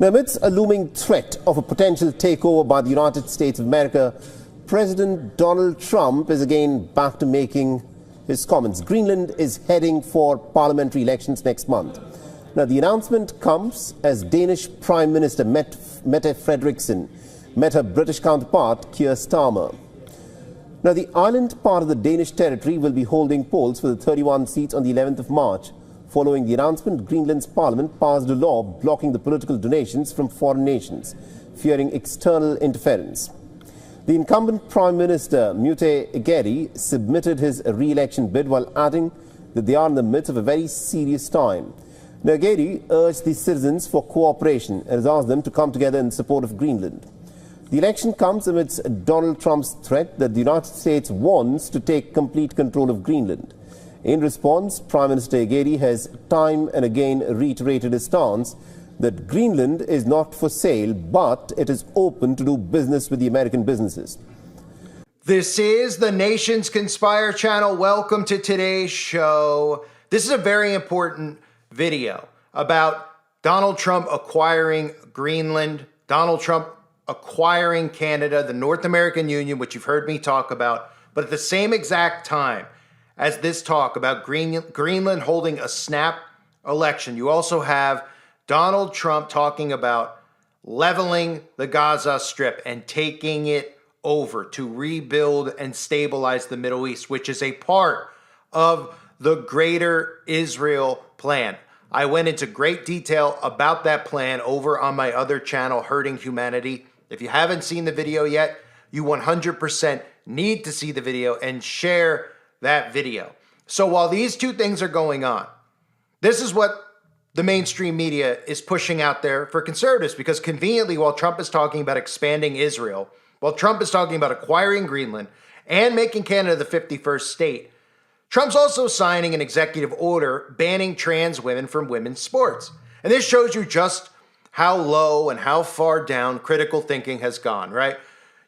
Now, amidst a looming threat of a potential takeover by the United States of America, President Donald Trump is again back to making his comments. Greenland is heading for parliamentary elections next month. Now, the announcement comes as Danish Prime Minister Mette Frederiksen met her British counterpart, Keir Starmer. Now, the island part of the Danish territory will be holding polls for the 31 seats on the 11th of March. Following the announcement, Greenland's parliament passed a law blocking the political donations from foreign nations, fearing external interference. The incumbent Prime Minister, Mette Frederiksen, submitted his re-election bid while adding that they are in the midst of a very serious time. Now, Frederiksen urged the citizens for cooperation and has asked them to come together in support of Greenland. The election comes amidst Donald Trump's threat that the United States wants to take complete control of Greenland. In response, Prime Minister Frederiksen has time and again reiterated his stance that Greenland is not for sale, but it is open to do business with the American businesses. This is the Nations Conspire channel. Welcome to today's show. This is a very important video about Donald Trump acquiring Greenland, Donald Trump acquiring Canada, the North American Union, which you've heard me talk about, but at the same exact time as this talk about Greenland holding a snap election, you also have Donald Trump talking about leveling the Gaza Strip and taking it over to rebuild and stabilize the Middle East, which is a part of the greater Israel plan. I went into great detail about that plan over on my other channel, Hurting Humanity. If you haven't seen the video yet, you 100% need to see the video and share that video. So while these two things are going on, this is what the mainstream media is pushing out there for conservatives, because conveniently, while Trump is talking about expanding Israel, while Trump is talking about acquiring Greenland and making Canada the 51st state, Trump's also signing an executive order banning trans women from women's sports. And this shows you just how low and how far down critical thinking has gone, right?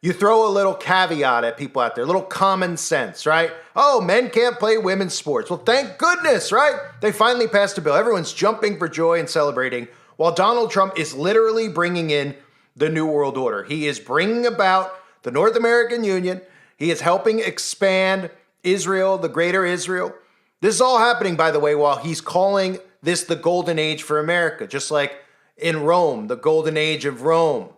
You throw a little caveat at people out there, a little common sense, right? Oh, men can't play women's sports. Well, thank goodness, right? They finally passed a bill. Everyone's jumping for joy and celebrating, while Donald Trump is literally bringing in the New World Order. He is bringing about the North American Union. He is helping expand Israel, the greater Israel. This is all happening, by the way, while he's calling this the golden age for America, just like in Rome, the golden age of Rome,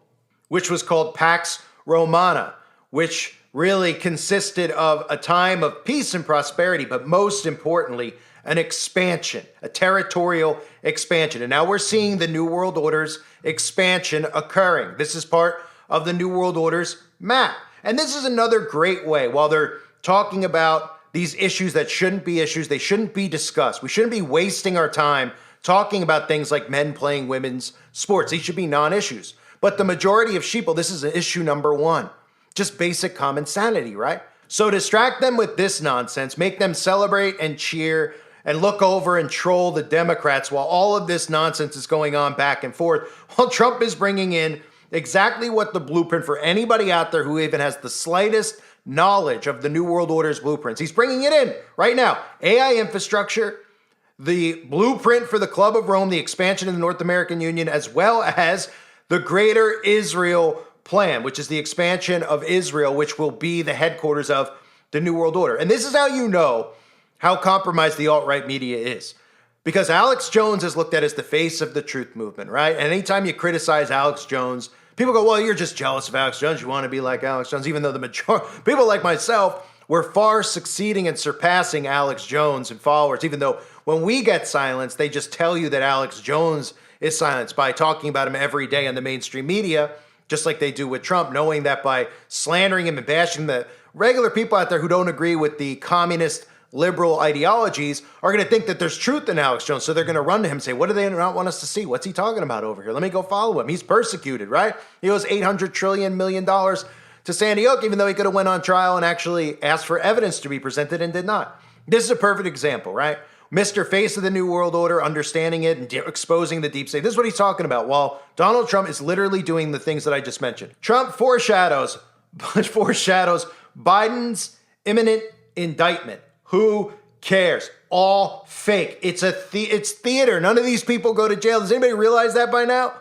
which was called Pax Romana, which really consisted of a time of peace and prosperity, but most importantly, an expansion, a territorial expansion. And now we're seeing the New World Order's expansion occurring. This is part of the New World Order's map. And this is another great way, while they're talking about these issues that shouldn't be issues, they shouldn't be discussed. We shouldn't be wasting our time talking about things like men playing women's sports. These should be non-issues. But the majority of sheeple, this is issue number one. Just basic common sanity, right? So distract them with this nonsense, make them celebrate and cheer and look over and troll the Democrats while all of this nonsense is going on back and forth, while Trump is bringing in exactly what the blueprint for anybody out there who even has the slightest knowledge of the New World Order's blueprints. He's bringing it in right now. AI infrastructure, the blueprint for the Club of Rome, the expansion of the North American Union, as well as the Greater Israel Plan, which is the expansion of Israel, which will be the headquarters of the New World Order. And this is how you know how compromised the alt-right media is. Because Alex Jones is looked at as the face of the truth movement, right? And anytime you criticize Alex Jones, people go, well, you're just jealous of Alex Jones. You want to be like Alex Jones, even though the majority, people like myself, we're far succeeding and surpassing Alex Jones and followers, even though when we get silenced, they just tell you that Alex Jones is silenced by talking about him every day on the mainstream media, just like they do with Trump, knowing that by slandering him and bashing the regular people out there who don't agree with the communist liberal ideologies are going to think that there's truth in Alex Jones. So they're going to run to him and say, what do they not want us to see? What's he talking about over here? Let me go follow him. He's persecuted, right? He owes $800 million to Sandy Hook, even though he could have went on trial and actually asked for evidence to be presented and did not. This is a perfect example, right? Mr. Face of the New World Order, understanding it and exposing the deep state. This is what he's talking about, while Donald Trump is literally doing the things that I just mentioned. Trump foreshadows Biden's imminent indictment. Who cares? All fake. It's theater. None of these people go to jail. Does anybody realize that by now?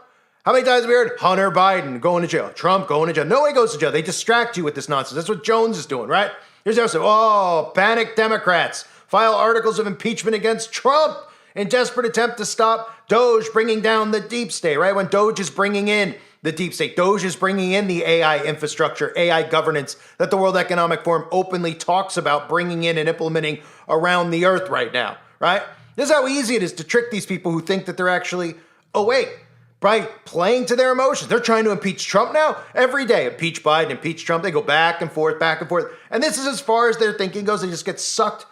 How many times have we heard Hunter Biden going to jail, Trump going to jail? Nobody goes to jail. They distract you with this nonsense. That's what Jones is doing, right? Here's the episode. Oh, panic Democrats file articles of impeachment against Trump in desperate attempt to stop Doge bringing down the deep state, right? When Doge is bringing in the deep state, Doge is bringing in the AI infrastructure, AI governance that the World Economic Forum openly talks about bringing in and implementing around the earth right now, right? This is how easy it is to trick these people who think that they're actually awake by playing to their emotions. They're trying to impeach Trump now every day. Impeach Biden, impeach Trump. They go back and forth, back and forth. And this is as far as their thinking goes. They just get sucked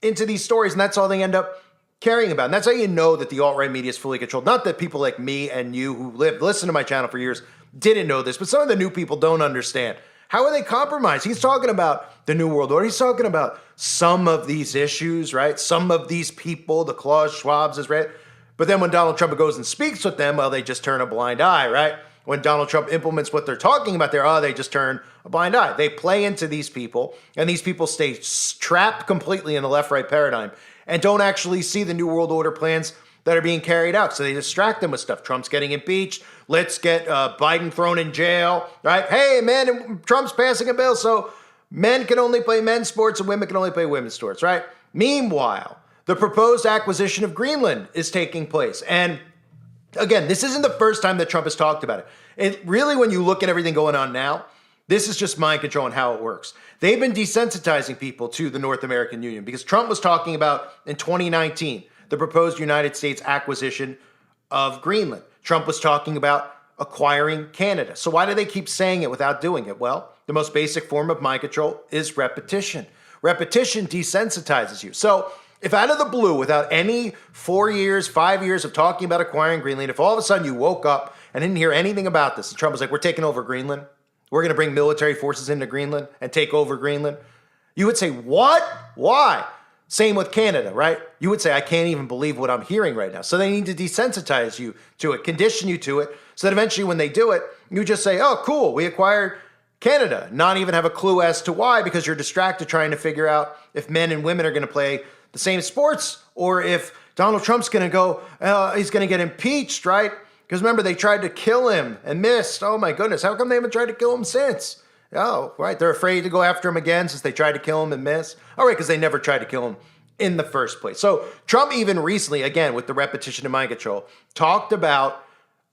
into these stories, and that's all they end up caring about. And that's how you know that the alt-right media is fully controlled. Not that people like me and you who listen to my channel for years didn't know this, but some of the new people don't understand. How are they compromised? He's talking about the New World Order. He's talking about some of these issues, right? Some of these people, the Klaus Schwabs is right. But then when Donald Trump goes and speaks with them, well, they just turn a blind eye, right? When Donald Trump implements what they're talking about there, they just turn a blind eye. They play into these people, and these people stay trapped completely in the left-right paradigm and don't actually see the New World Order plans that are being carried out. So they distract them with stuff. Trump's getting impeached. Let's get Biden thrown in jail, right? Hey, man, Trump's passing a bill, so men can only play men's sports and women can only play women's sports, right? Meanwhile, the proposed acquisition of Greenland is taking place. And again, this isn't the first time that Trump has talked about it. And really, when you look at everything going on now, this is just mind control and how it works. They've been desensitizing people to the North American Union because Trump was talking about in 2019, the proposed United States acquisition of Greenland. Trump was talking about acquiring Canada. So why do they keep saying it without doing it? Well, the most basic form of mind control is repetition. Repetition desensitizes you. So if out of the blue, without any 4 years, 5 years of talking about acquiring Greenland, if all of a sudden you woke up and didn't hear anything about this, and Trump was like, we're taking over Greenland, we're going to bring military forces into Greenland and take over Greenland, you would say, what? Why? Same with Canada, right? You would say, I can't even believe what I'm hearing right now. So they need to desensitize you to it, condition you to it, so that eventually when they do it, you just say, oh, cool, we acquired Canada, not even have a clue as to why, because you're distracted trying to figure out if men and women are going to play the same sports, or if Donald Trump's going to go, he's going to get impeached, right? Because remember, they tried to kill him and missed. Oh my goodness, how come they haven't tried to kill him since? Oh, right, they're afraid to go after him again since they tried to kill him and miss. All right, because they never tried to kill him in the first place. So Trump even recently, again, with the repetition of mind control, talked about,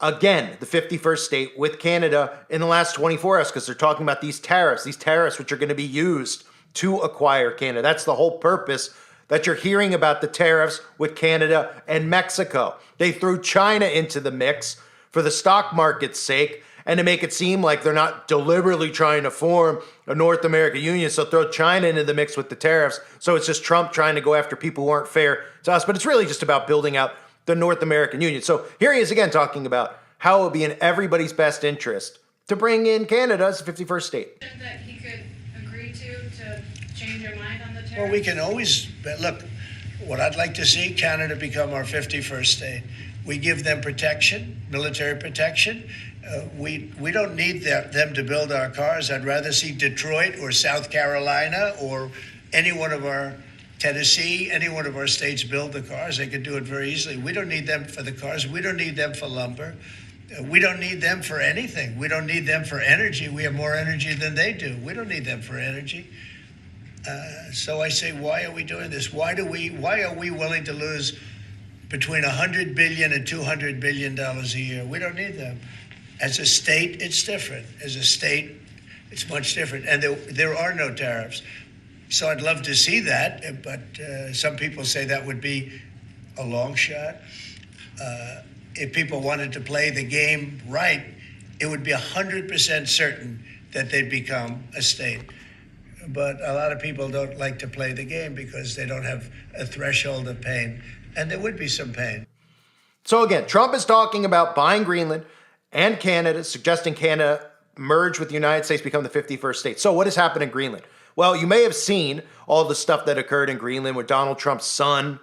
again, the 51st state with Canada in the last 24 hours, because they're talking about these tariffs which are going to be used to acquire Canada. That's the whole purpose that you're hearing about the tariffs with Canada and Mexico. They threw China into the mix for the stock market's sake and to make it seem like they're not deliberately trying to form a North American Union. So throw China into the mix with the tariffs. So it's just Trump trying to go after people who aren't fair to us. But it's really just about building out the North American Union. So here he is again talking about how it would be in everybody's best interest to bring in Canada as the 51st state. That he could agree to change your mind on the tariffs? Well, we can always, look, what I'd like to see, Canada become our 51st state. We give them protection, military protection. We don't need them to build our cars. I'd rather see Detroit or South Carolina or any one of our, Tennessee, any one of our states build the cars. They could do it very easily. We don't need them for the cars. We don't need them for lumber. We don't need them for anything. We don't need them for energy. We have more energy than they do. We don't need them for energy. So I say, why are we doing this? Why are we willing to lose between $100 billion and $200 billion a year? We don't need them. As a state, it's different. As a state, it's much different. And there are no tariffs. So I'd love to see that, but some people say that would be a long shot. If people wanted to play the game right, it would be 100% certain that they'd become a state. But a lot of people don't like to play the game because they don't have a threshold of pain. And there would be some pain. So again, Trump is talking about buying Greenland and Canada, suggesting Canada merge with the United States, become the 51st state. So what has happened in Greenland? Well, you may have seen all the stuff that occurred in Greenland with Donald Trump's son,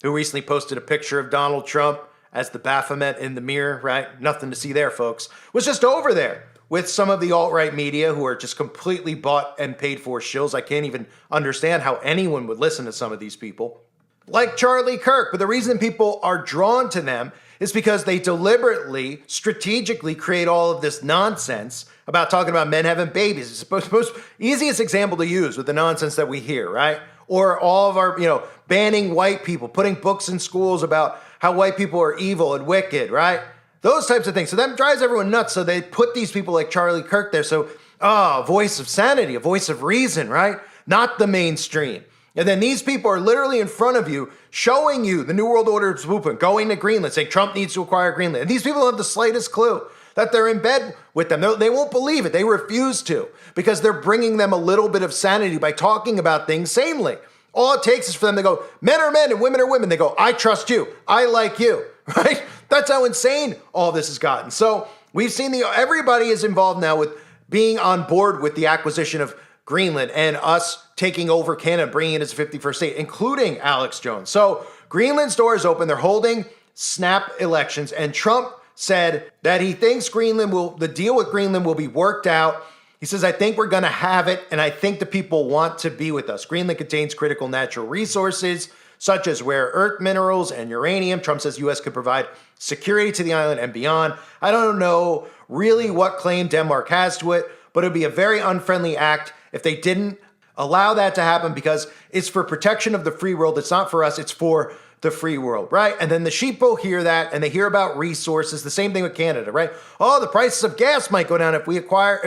who recently posted a picture of Donald Trump as the Baphomet in the mirror, right? Nothing to see there, folks. Was just over there with some of the alt-right media who are just completely bought and paid for shills. I can't even understand how anyone would listen to some of these people. Like Charlie Kirk. But the reason people are drawn to them is because they deliberately, strategically create all of this nonsense about talking about men having babies. It's the most easiest example to use with the nonsense that we hear, right? Or all of our, banning white people, putting books in schools about how white people are evil and wicked, right? Those types of things. So that drives everyone nuts. So they put these people like Charlie Kirk there. So, a voice of sanity, a voice of reason, right? Not the mainstream. And then these people are literally in front of you, showing you the New World Order blueprint, going to Greenland, saying Trump needs to acquire Greenland. And these people don't have the slightest clue that they're in bed with them. They won't believe it. They refuse to, because they're bringing them a little bit of sanity by talking about things sanely. All it takes is for them to go, men are men and women are women. They go, I trust you. I like you, right? That's how insane all this has gotten. So we've seen everybody is involved now with being on board with the acquisition of Greenland and us taking over Canada, bringing it as a 51st state, including Alex Jones. So Greenland's door is open. They're holding snap elections, and Trump said that he thinks the deal with Greenland will be worked out. He says, I think we're going to have it, and I think the people want to be with us. Greenland contains critical natural resources, such as rare earth minerals and uranium. Trump says U.S. could provide security to the island and beyond. I don't know really what claim Denmark has to it, but it would be a very unfriendly act if they didn't allow that to happen, because it's for protection of the free world. It's not for us. It's for the free world, right? And then the sheeple hear that, and they hear about resources. The same thing with Canada, right? Oh, the prices of gas might go down if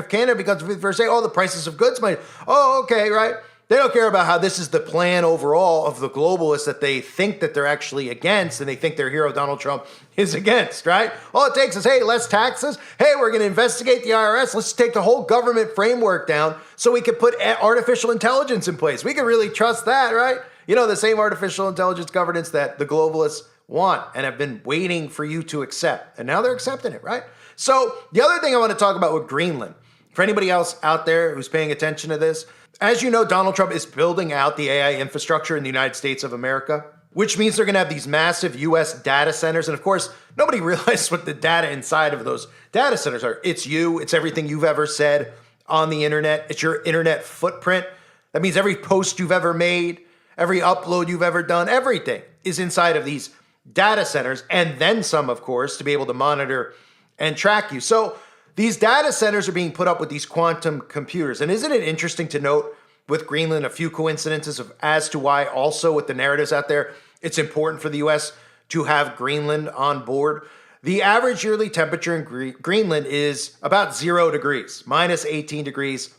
Canada becomes first state. Oh, the prices of goods might. Oh, okay, right? They don't care about how this is the plan overall of the globalists that they think that they're actually against, and they think their hero Donald Trump is against, right? All it takes is, hey, less taxes. Hey, we're going to investigate the IRS. Let's take the whole government framework down so we can put artificial intelligence in place. We can really trust that, right? The same artificial intelligence governance that the globalists want and have been waiting for you to accept. And now they're accepting it, right? So the other thing I want to talk about with Greenland, for anybody else out there who's paying attention to this, as you know, Donald Trump is building out the AI infrastructure in the United States of America, which means they're going to have these massive U.S. data centers. And of course, nobody realizes what the data inside of those data centers are. It's you. It's everything you've ever said on the internet. It's your internet footprint. That means every post you've ever made, every upload you've ever done, everything is inside of these data centers, and then some, of course, to be able to monitor and track you. So these data centers are being put up with these quantum computers. And isn't it interesting to note with Greenland a few coincidences as to why also with the narratives out there, it's important for the U.S. to have Greenland on board? The average yearly temperature in Greenland is about 0 degrees, minus 18 degrees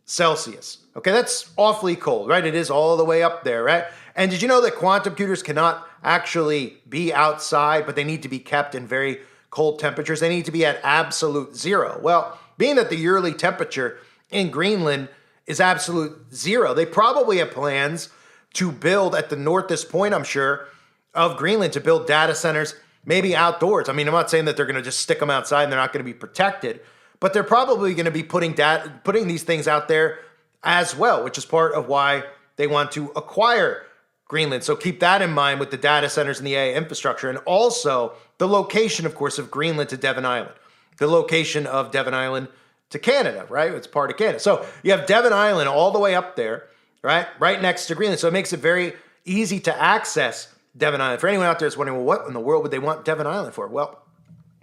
Celsius. Okay, that's awfully cold, right? It is all the way up there, right? And did you know that quantum computers cannot actually be outside, but they need to be kept in very cold temperatures? They need to be at absolute 0. Well, being that the yearly temperature in Greenland is absolute 0, they probably have plans to build at the northest point, I'm sure, of Greenland, to build data centers, maybe outdoors. I mean, I'm not saying that they're going to just stick them outside and they're not going to be protected, but they're probably going to be putting these things out there as well, which is part of why they want to acquire Greenland. So keep that in mind with the data centers and the AI infrastructure, and also the location, of course, of Greenland to Devon Island, the location of Devon Island to Canada, right? It's part of Canada. So you have Devon Island all the way up there, right next to Greenland. So it makes it very easy to access Devon Island. For anyone out there that's wondering, well, what in the world would they want Devon Island for? Well,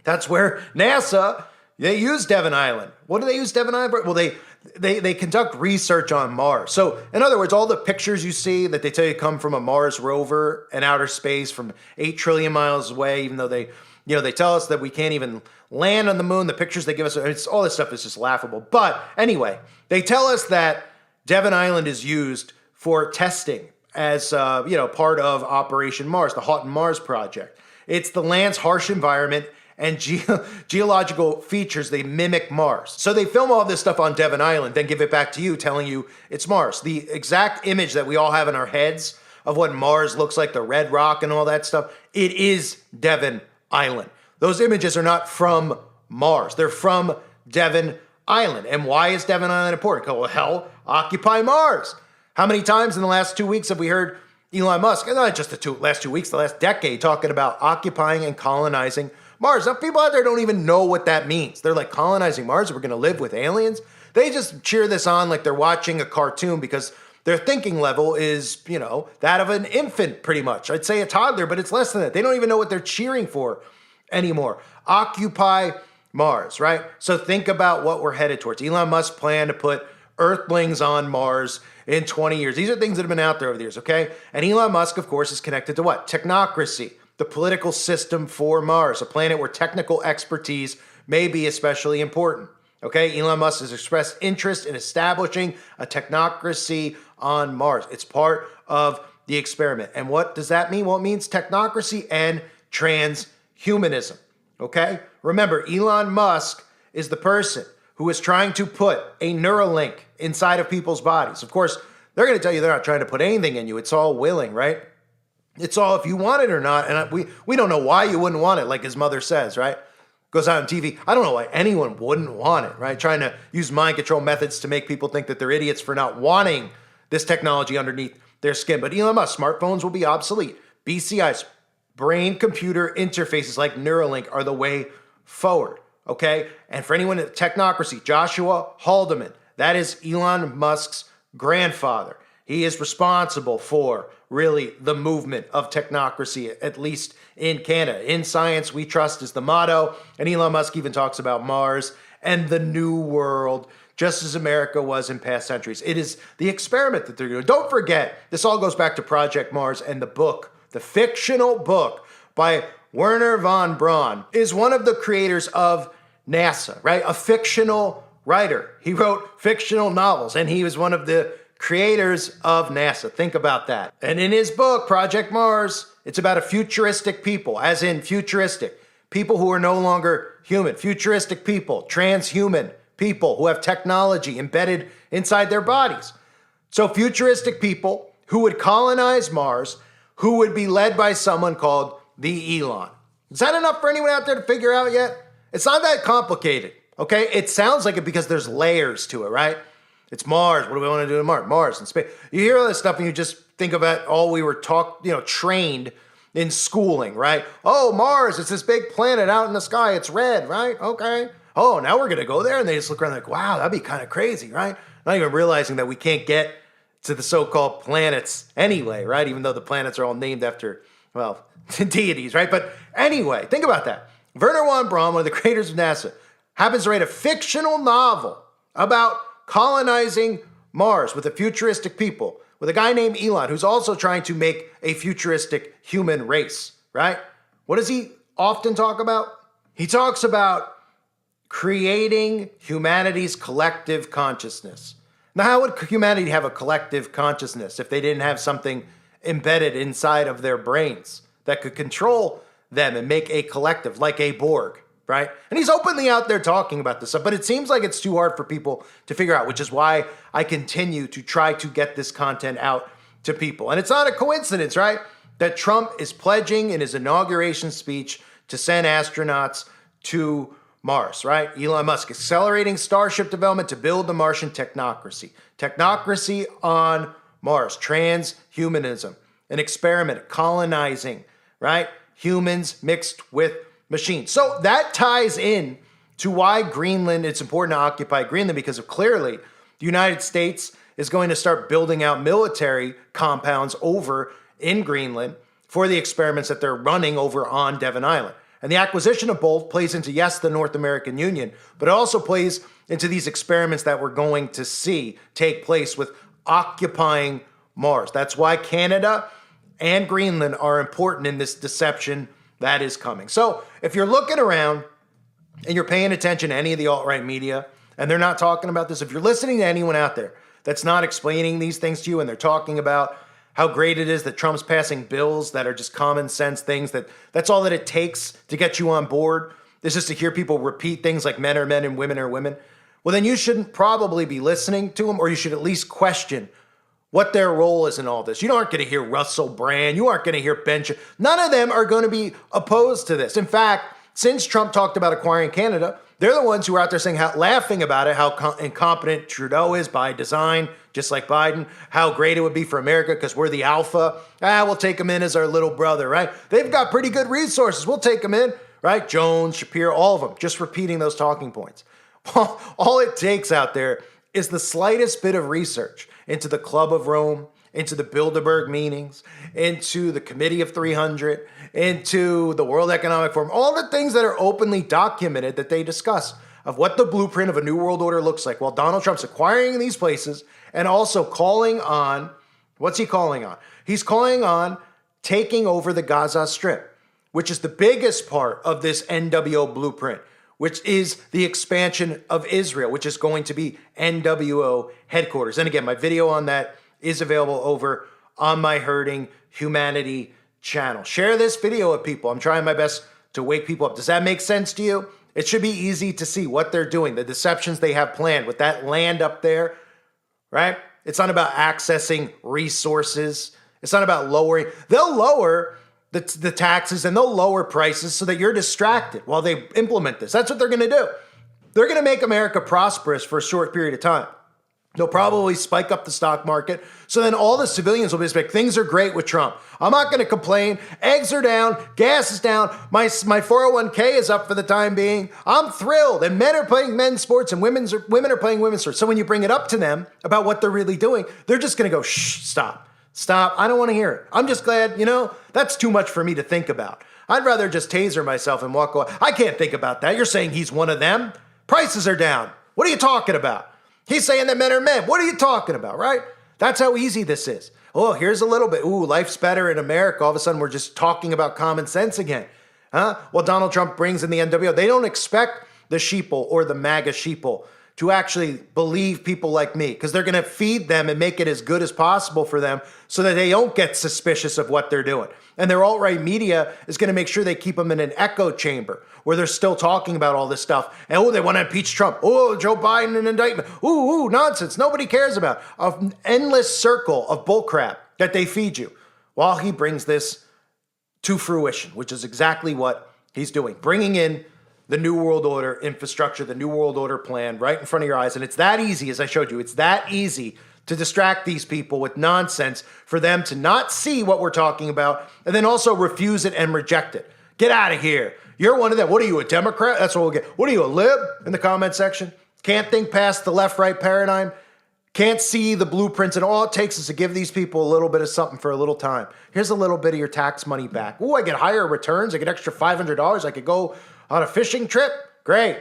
that's where NASA, they use Devon Island. What do they use Devon Island for? Well, they conduct research on Mars. So in other words, all the pictures you see that they tell you come from a Mars rover in outer space from 8 trillion miles away, even though they tell us that we can't even land on the moon. The pictures they give us, all this stuff is just laughable. But anyway, they tell us that Devon Island is used for testing as part of Operation Mars, the Houghton Mars project. It's the land's harsh environment and geological features, they mimic Mars. So they film all this stuff on Devon Island, then give it back to you, telling you it's Mars. The exact image that we all have in our heads of what Mars looks like, the red rock and all that stuff, it is Devon Island. Those images are not from Mars. They're from Devon Island. And why is Devon Island important? Well, hell, occupy Mars. How many times in the last 2 weeks have we heard Elon Musk, and not just the last 2 weeks, the last decade, talking about occupying and colonizing Mars? Now, people out there don't even know what that means. They're like, colonizing Mars? We're going to live with aliens? They just cheer this on like they're watching a cartoon because their thinking level is, that of an infant, pretty much. I'd say a toddler, but it's less than that. They don't even know what they're cheering for anymore. Occupy Mars, right? So think about what we're headed towards. Elon Musk plan to put Earthlings on Mars in 20 years. These are things that have been out there over the years, okay? And Elon Musk, of course, is connected to what? Technocracy, the political system for Mars, a planet where technical expertise may be especially important, okay? Elon Musk has expressed interest in establishing a technocracy on Mars. It's part of the experiment. And what does that mean? Well, it means technocracy and transhumanism, okay? Remember, Elon Musk is the person who is trying to put a Neuralink inside of people's bodies. Of course, they're going to tell you they're not trying to put anything in you. It's all willing, right? It's all if you want it or not. And we don't know why you wouldn't want it, like his mother says, right? Goes out on TV. I don't know why anyone wouldn't want it, right? Trying to use mind control methods to make people think that they're idiots for not wanting this technology underneath their skin. But Elon Musk, smartphones will be obsolete. BCIs, brain-computer interfaces like Neuralink are the way forward, okay? And for anyone at Technocracy, Joshua Haldeman, that is Elon Musk's grandfather. He is responsible for really the movement of technocracy, at least in Canada. In science, we trust is the motto. And Elon Musk even talks about Mars and the new world, just as America was in past centuries. It is the experiment that they're doing. Don't forget, this all goes back to Project Mars and the book, the fictional book by Wernher von Braun, is one of the creators of NASA, right? A fictional writer. He wrote fictional novels, and he was one of the creators of NASA. Think about that. And in his book, Project Mars, it's about a futuristic people, as in futuristic, people who are no longer human, futuristic people, transhuman people who have technology embedded inside their bodies. So futuristic people who would colonize Mars, who would be led by someone called the Elon. Is that enough for anyone out there to figure out yet? It's not that complicated, okay? It sounds like it because there's layers to it, right? It's Mars. What do we want to do to Mars? Mars and space. You hear all this stuff and you just think about all we were trained in schooling, right? Oh, Mars, it's this big planet out in the sky. It's red, right? Okay. Oh, now we're going to go there. And they just look around like, wow, that'd be kind of crazy, right? Not even realizing that we can't get to the so-called planets anyway, right? Even though the planets are all named after, well, deities, right? But anyway, think about that. Wernher von Braun, one of the creators of NASA, happens to write a fictional novel about colonizing Mars with a futuristic people, with a guy named Elon, who's also trying to make a futuristic human race, right? What does he often talk about? He talks about creating humanity's collective consciousness. Now, how would humanity have a collective consciousness if they didn't have something embedded inside of their brains that could control them and make a collective, like a Borg, right? And he's openly out there talking about this stuff, but it seems like it's too hard for people to figure out, which is why I continue to try to get this content out to people. And it's not a coincidence, right, that Trump is pledging in his inauguration speech to send astronauts to Mars, right? Elon Musk accelerating Starship development to build the Martian technocracy. Technocracy on Mars, transhumanism, an experiment, colonizing, right? Humans mixed with machines. So that ties in to why Greenland, it's important to occupy Greenland, because of clearly the United States is going to start building out military compounds over in Greenland for the experiments that they're running over on Devon Island. And the acquisition of both plays into, yes, the North American Union, but it also plays into these experiments that we're going to see take place with occupying Mars. That's why Canada and Greenland are important in this deception that is coming. So if you're looking around and you're paying attention to any of the alt-right media and they're not talking about this, if you're listening to anyone out there that's not explaining these things to you and they're talking about how great it is that Trump's passing bills that are just common sense things, that's all that it takes to get you on board, is just to hear people repeat things like men are men and women are women, well, then you shouldn't probably be listening to them, or you should at least question what their role is in all this. You aren't going to hear Russell Brand. You aren't going to hear Bench. None of them are going to be opposed to this. In fact, since Trump talked about acquiring Canada, they're the ones who are out there saying, laughing about it, how incompetent Trudeau is by design, just like Biden, how great it would be for America because we're the alpha. We'll take them in as our little brother, right? They've got pretty good resources. We'll take them in, right? Jones, Shapiro, all of them, just repeating those talking points. All it takes out there is the slightest bit of research into the Club of Rome, into the Bilderberg meetings, into the Committee of 300, into the World Economic Forum, all the things that are openly documented that they discuss of what the blueprint of a new world order looks like. While Donald Trump's acquiring these places and also calling on, what's he calling on? He's calling on taking over the Gaza Strip, which is the biggest part of this NWO blueprint, which is the expansion of Israel, which is going to be NWO headquarters. And again, my video on that is available over on my Hurting Humanity channel. Share this video with people. I'm trying my best to wake people up. Does that make sense to you? It should be easy to see what they're doing, the deceptions they have planned with that land up there, right? It's not about accessing resources. It's not about lowering. They'll lower the taxes and they'll lower prices so that you're distracted while they implement this. That's what they're going to do. They're going to make America prosperous for a short period of time. They'll probably spike up the stock market. So then all the civilians will be like, things are great with Trump. I'm not going to complain. Eggs are down. Gas is down. My 401k is up for the time being. I'm thrilled. And men are playing men's sports and women are playing women's sports. So when you bring it up to them about what they're really doing, they're just going to go, shh, stop. I don't want to hear it. I'm just glad, that's too much for me to think about. I'd rather just taser myself and walk away. I can't think about that. You're saying he's one of them. Prices are down. What are you talking about? He's saying that men are men. What are you talking about, right? That's how easy this is. Oh, here's a little bit. Ooh, life's better in America. All of a sudden, we're just talking about common sense again. Huh? Well, Donald Trump brings in the NWO. They don't expect the sheeple or the MAGA sheeple to actually believe people like me because they're going to feed them and make it as good as possible for them so that they don't get suspicious of what they're doing. And their alt-right media is going to make sure they keep them in an echo chamber where they're still talking about all this stuff. And they want to impeach Trump. Oh, Joe Biden, an indictment. Ooh, nonsense. Nobody cares about. An endless circle of bullcrap that they feed you while he brings this to fruition, which is exactly what he's doing. Bringing in the New World Order infrastructure, the New World Order plan right in front of your eyes. And it's that easy, as I showed you, it's that easy to distract these people with nonsense for them to not see what we're talking about and then also refuse it and reject it. Get out of here. You're one of them. What are you, a Democrat? That's what we'll get. What are you, a lib? In the comment section. Can't think past the left-right paradigm. Can't see the blueprints. And all it takes is to give these people a little bit of something for a little time. Here's a little bit of your tax money back. Ooh, I get higher returns. I get extra $500. I could go on a fishing trip? Great.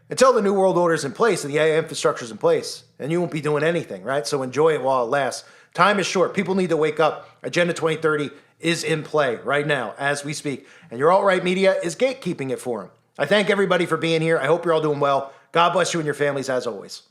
Until the New World Order is in place and the AI infrastructure is in place, and you won't be doing anything, right? So enjoy it while it lasts. Time is short. People need to wake up. Agenda 2030 is in play right now as we speak, and your alt-right media is gatekeeping it for them. I thank everybody for being here. I hope you're all doing well. God bless you and your families as always.